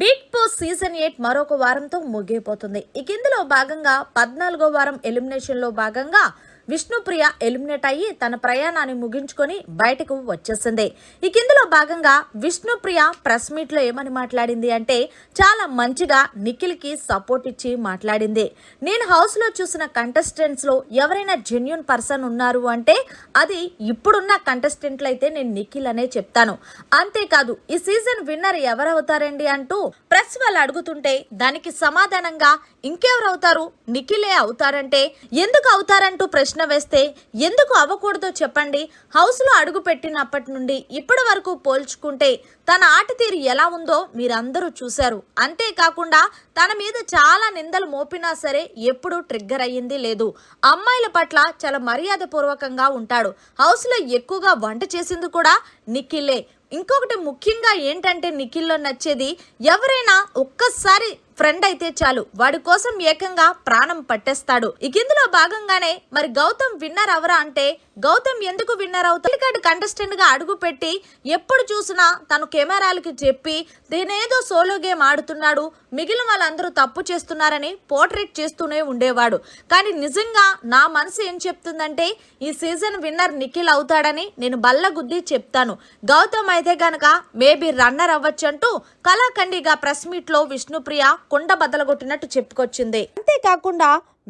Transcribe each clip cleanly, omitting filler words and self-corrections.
Big boss season 8 మరొక వారంతో ముగిపోతుంది. ఇక ఇందులో భాగంగా 14వ వారం ఎలిమినేషన్ లో భాగంగా విష్ణుప్రియ ఎలిమినేట్ అయ్యి తన ప్రయాణాన్ని ముగించుకొని బయటకు వచ్చేసింది. ఇక ఇందులో భాగంగా విష్ణుప్రియ ప్రెస్ మీట్ లో ఏమని మాట్లాడింది అంటే చాలా మంచిగా నిఖిల్ కి సపోర్ట్ ఇచ్చి మాట్లాడింది. నేను హౌస్ లో చూసిన కంటెస్టెంట్స్ లో ఎవరైనా జెన్యూన్ పర్సన్ ఉన్నారు అంటే అది ఇప్పుడున్న కంటెస్టెంట్లు అయితే నేను నిఖిల్ అనే చెప్తాను. అంతేకాదు ఈ సీజన్ విన్నర్ ఎవరవుతారండి అంటూ ప్రెస్ వాళ్ళు అడుగుతుంటే దానికి సమాధానంగా ఇంకెవరవుతారు, నిఖిలే అవుతారంటే ఎందుకు అవుతారంటూ ప్రశ్న వేస్తే ఎందుకు అవ్వకూడదో చెప్పండి. హౌస్ లో అడుగు పెట్టినప్పటి నుండి ఇప్పటి వరకు పోల్చుకుంటే తన ఆట తీరు ఎలా ఉందో మీరందరూ చూశారు. అంతేకాకుండా తన మీద చాలా నిందలు మోపినా సరే ఎప్పుడూ ట్రిగ్గర్ అయ్యింది లేదు. అమ్మాయిల పట్ల చాలా మర్యాద పూర్వకంగా ఉంటాడు. హౌస్ లో ఎక్కువగా వంట చేసింది కూడా నిఖిలే. ఇంకొకటి ముఖ్యంగా ఏంటంటే నిఖిల్లో నచ్చేది ఎవరైనా ఒక్కసారి ఫ్రెండ్ అయితే చాలు వాడి కోసం ఏకంగా ప్రాణం పట్టేస్తాడు. ఇక ఇందులో భాగంగానే మరి గౌతమ్ విన్నర్ అవరా అంటే గౌతమ్ ఎందుకు విన్నర్ అవుతాడు? కంటెస్టెంట్ గా అడుగు పెట్టి ఎప్పుడు చూసినా తను కెమెరాలకి చెప్పి నేనేదో సోలో గేమ్ ఆడుతున్నాడు, మిగిలిన వాళ్ళందరూ తప్పు చేస్తున్నారని పోర్ట్రేట్ చేస్తూనే ఉండేవాడు. కానీ నిజంగా నా మనసు ఏం చెప్తుందంటే ఈ సీజన్ విన్నర్ నిఖిల్ అవుతాడని నేను బల్లగుద్ది చెప్తాను. గౌతమ్ అయితే గనక మేబీ రన్నర్ అవ్వచ్చంటూ కళాఖండిగా ప్రెస్ మీట్ లో విష్ణుప్రియ కొండ బద్దలగొట్టినట్టు చెప్పుకొచ్చింది. అంతేకాకుండా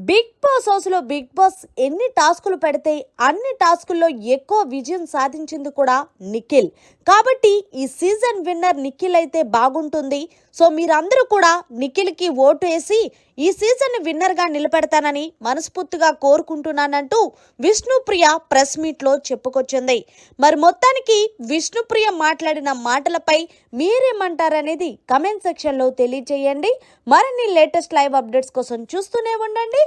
బిగ్ బాస్ హౌస్ లో బిగ్ బాస్ ఎన్ని టాస్కులు పెడితే అన్ని టాస్కుల్లో ఎక్కువ విజయం సాధించింది కూడా నిఖిల్. కాబట్టి ఈ సీజన్ విన్నర్ నిఖిల్ అయితే బాగుంటుంది. సో మీరందరూ కూడా నిఖిల్ కి ఓటు వేసి ఈ సీజన్ విన్నర్ గా నిలబెడతానని మనస్ఫూర్తిగా కోరుకుంటున్నానంటూ విష్ణుప్రియ ప్రెస్ మీట్ లో చెప్పుకొచ్చింది. మరి మొత్తానికి విష్ణుప్రియ మాట్లాడిన మాటలపై మీరేమంటారనేది కమెంట్ సెక్షన్ లో తెలియజేయండి. మరిన్ని లేటెస్ట్ లైవ్ అప్డేట్స్ కోసం చూస్తూనే ఉండండి